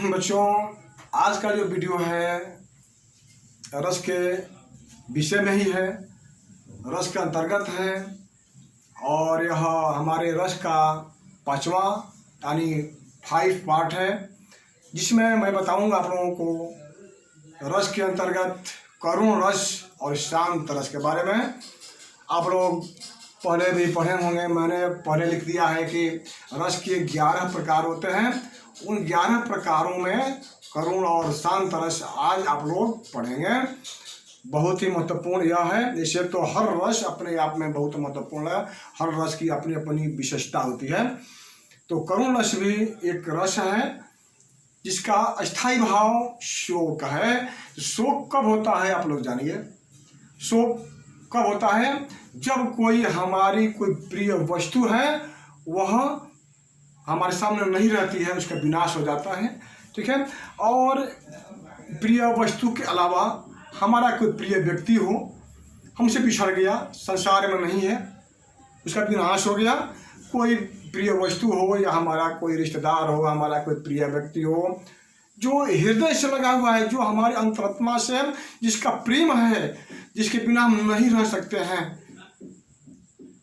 बच्चों, आज का जो वीडियो है रस के विषय में ही है, रस के अंतर्गत है और यह हमारे रस का 5वां यानी 5 पार्ट है, जिसमें मैं बताऊंगा आप लोगों को रस के अंतर्गत करुण रस और शांत रस के बारे में। आप लोग पहले भी पढ़े होंगे, मैंने पहले लिख दिया है कि रस के 11 प्रकार होते हैं। उन 11 प्रकारों में करुण और शांत रस आज आप लोग पढ़ेंगे। बहुत ही महत्वपूर्ण यह है, जैसे तो हर रस अपने आप में बहुत महत्वपूर्ण है, हर रस की अपनी अपनी विशेषता होती है। तो करुण रस भी एक रस है जिसका अस्थाई भाव शोक है। शोक कब होता है आप लोग जानिए। शोक कब होता है? जब कोई हमारी कोई प्रिय वस्तु है वह हमारे सामने नहीं रहती है, उसका विनाश हो जाता है, ठीक है। और प्रिय वस्तु के अलावा हमारा कोई प्रिय व्यक्ति हो, हमसे बिछड़ गया, संसार में नहीं है, उसका विनाश हो गया। कोई प्रिय वस्तु हो या हमारा कोई रिश्तेदार हो, हमारा कोई प्रिय व्यक्ति हो जो हृदय से लगा हुआ है, जो हमारे अंतरात्मा से जिसका प्रेम है, जिसके बिना हम नहीं रह सकते हैं,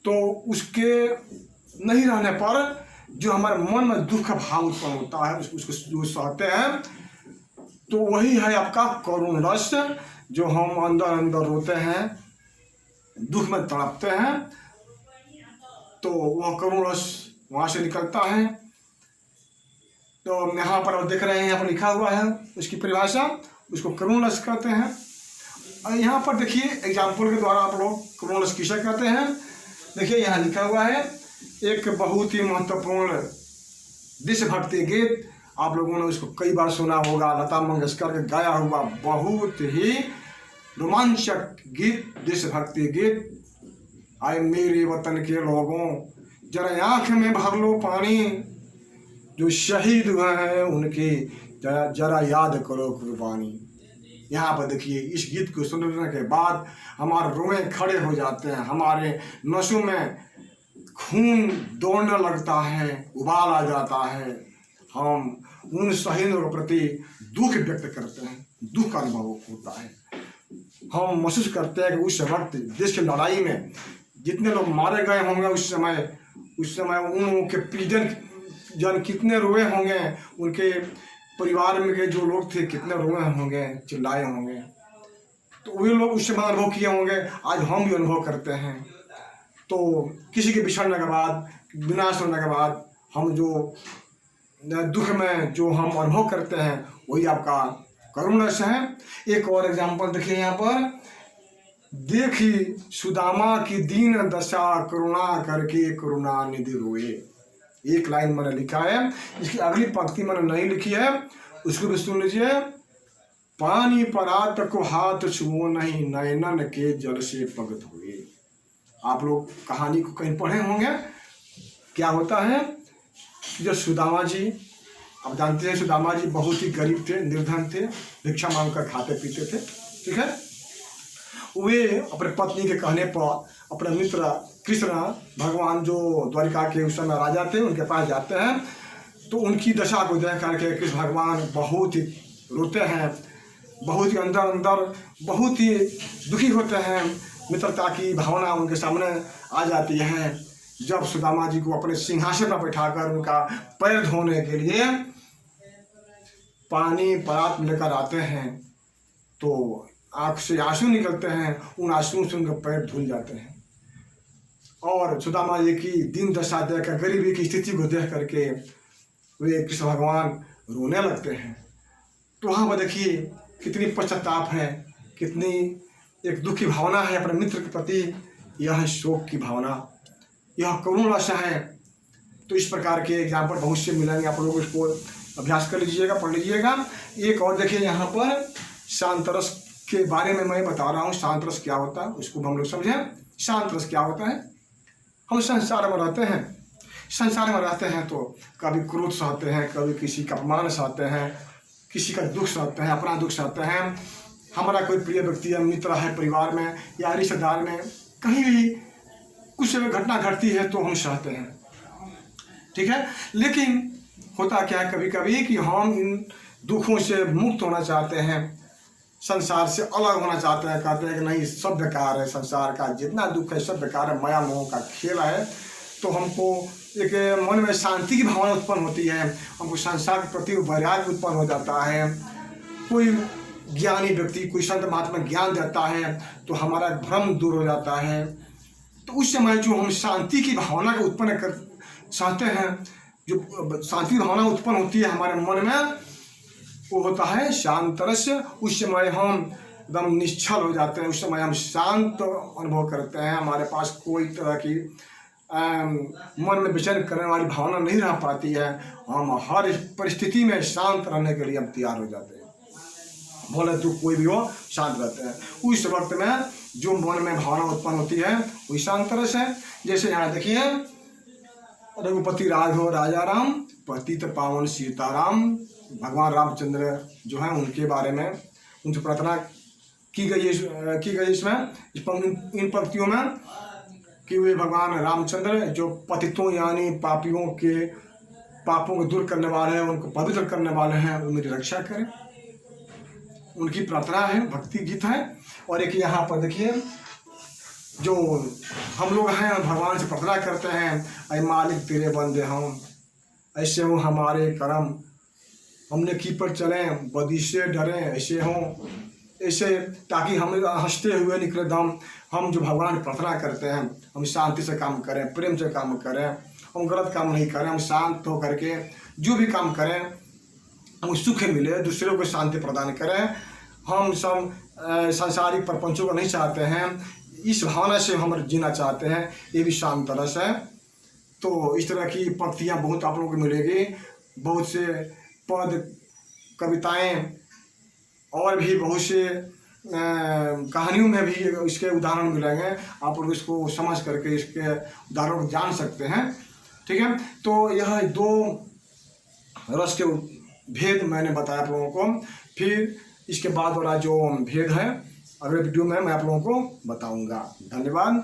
तो उसके नहीं रहने पर जो हमारे मन में दुख का भाव उत्पन्न होता है, उसको जो सहते हैं, तो वही है आपका करुण रस। जो हम अंदर अंदर रोते हैं, दुख में तड़पते हैं, तो वह करुण रस वहाँ से निकलता है। तो यहाँ पर आप देख रहे हैं, यहाँ पर लिखा हुआ है उसकी परिभाषा, उसको करुण रस कहते हैं। और यहाँ पर देखिए एग्जाम्पल के द्वारा आप लोग करुण रस किसे कहते हैं। देखिए यहाँ लिखा हुआ है एक बहुत ही महत्वपूर्ण देशभक्ति गीत, आप लोगों ने उसको कई बार सुना होगा, लता मंगेशकर का गाया हुआ बहुत ही रोमांचक गीत, देशभक्ति गीत। आए मेरे वतन के लोगों जरा आँख में भर लो पानी, जो शहीद हुए हैं उनकी जरा याद करो कुर्बानी। यहाँ पर देखिए इस गीत को सुनने के बाद हमारे रोए खड़े हो जाते हैं, हमारे नसों में खून दौड़ने लगता है, उबाल आ जाता है। हम उन शहीदों के प्रति दुख व्यक्त करते हैं, दुख का अनुभव होता है। हम महसूस करते हैं कि उस वक्त देश की लड़ाई में जितने लोग मारे गए होंगे उस समय उन लोगों के परिजन जन कितने रोए होंगे, उनके परिवार में के जो लोग थे कितने रोए होंगे, चिल्लाए होंगे। तो वे लोग उस समय अनुभव किए होंगे, आज हम भी अनुभव करते हैं। तो किसी के बिछड़ने के बाद, विनाश होने के बाद हम जो दुख में जो हम अनुभव करते हैं वही आपका करुण रस है। एक और एग्जाम्पल देखिए यहाँ पर, देखी सुदामा की दीन दशा करुणा करके करुणा निधि रोए। एक लाइन मैंने लिखा है, इसकी अगली पंक्ति मैंने नहीं लिखी है, उसको भी सुन लीजिए। पानी परात को हाथ छुओ नहीं, नयनन के जल से पगत हुए। आप लोग कहानी को कहीं पढ़े होंगे। क्या होता है, जो सुदामा जी, आप जानते हैं सुदामा जी बहुत ही गरीब थे, निर्धन थे, भिक्षा मांग कर खाते पीते थे, ठीक है। वे अपने पत्नी के कहने पर अपने मित्र कृष्ण भगवान जो द्वारिका के उस समय राजा थे उनके पास जाते हैं। तो उनकी दशा को देख करके कृष्ण भगवान बहुत ही रोते हैं, बहुत ही अंदर अंदर बहुत ही दुखी होते हैं। मित्रता की भावना उनके सामने आ जाती है। जब सुदामा जी को अपने सिंहासन पर बैठाकर उनका पैर धोने के लिए पानी परात लेकर आते हैं, तो आँख से आंसू निकलते हैं, उन आंसुओं से उनके पैर धुल जाते हैं। और सुदामा जी की दीन दशा देखकर, गरीबी की स्थिति को देख करके वे कृष्ण भगवान रोने लगते हैं। तो वहाँ पर देखिए कितनी पश्चाताप है, कितनी एक दुख की भावना है अपने मित्र के प्रति, यह शोक की भावना, यह करुण रस है। तो इस प्रकार के एग्जाम्पल बहुत से मिलेंगे, आप लोग इसको अभ्यास कर लीजिएगा, पढ़ लीजिएगा। एक और देखिए यहाँ पर शांत रस के बारे में मैं बता रहा हूँ। शांत रस क्या होता है उसको हम लोग समझें। शांत रस क्या होता है, हम संसार में रहते हैं, संसार में रहते हैं तो कभी क्रोध सहते हैं, कभी किसी का अपमान सहते हैं, किसी का दुख सहते हैं, अपना दुख सहते हैं। हमारा कोई प्रिय व्यक्ति है, मित्र है, परिवार में या रिश्तेदार में कहीं भी कुछ घटना घटती है तो हम सहते हैं, ठीक है। लेकिन होता क्या है कभी कभी कि हम इन दुखों से मुक्त होना चाहते हैं, संसार से अलग होना चाहते हैं, कहते हैं कि नहीं सब बेकार है, संसार का जितना दुख है सब बेकार है, माया मोह का खेल है, तो हमको एक मन में शांति की भावना उत्पन्न होती है, हमको संसार के प्रति वैराग्य उत्पन्न हो जाता है। कोई ज्ञानी व्यक्ति, कोई संत महात्मा ज्ञान देता है तो हमारा भ्रम दूर हो जाता है। तो उस समय जो हम शांति की भावना को उत्पन्न कर चाहते हैं, जो शांति की भावना उत्पन्न होती है हमारे मन में, वो होता है शांत रस। उस समय हम एकदम निश्चल हो जाते हैं, उस समय हम शांत अनुभव करते हैं, हमारे पास कोई तरह की मन में विचलन करने वाली भावना नहीं रह पाती है, हम हर परिस्थिति में शांत रहने के लिए हम तैयार हो जाते हैं, भले दुख कोई भी हो शांत रहते हैं। उस वक्त में जो मन में भावना उत्पन्न होती है वही शांत रस है। जैसे यहाँ देखिए, रघुपति राघव राजा राम, पतित पावन सीताराम, भगवान रामचंद्र जो है उनके बारे में उनसे प्रार्थना की गई इसमें इन पंक्तियों में कि वे भगवान रामचंद्र जो पतितों यानी पापियों के पापों को दूर करने वाले हैं, उनको पवित्र करने वाले हैं, वो मेरी रक्षा करें, उनकी प्रार्थना है, भक्ति गीत है। और एक यहाँ पर देखिए, जो हम लोग हैं भगवान से प्रार्थना करते हैं, ऐ मालिक तेरे बंदे हम, ऐसे हो हमारे कर्म, हमने की पर चलें बदी से डरें, ऐसे हों ऐसे, ताकि हम हंसते हुए निकले दम। हम जो भगवान से प्रार्थना करते हैं, हम शांति से काम करें, प्रेम से काम करें, हम गलत काम नहीं करें, हम शांत होकर के जो भी काम करें हम सुख मिले, दूसरों को शांति प्रदान करें। हम सब सांसारिक प्रपंचों को नहीं चाहते हैं, इस भावना से हम जीना चाहते हैं, ये भी शांत रस है। तो इस तरह की पंक्तियाँ बहुत आप लोगों को मिलेगी, बहुत से पद, कविताएं और भी बहुत से कहानियों में भी इसके उदाहरण मिलेंगे। आप लोग इसको समझ करके इसके उदाहरण को जान सकते हैं, ठीक है। तो यह दो रस के भेद मैंने बताया आप लोगों को। फिर इसके बाद वाला जो भेद है अगले वीडियो में मैं आप लोगों को बताऊंगा। धन्यवाद।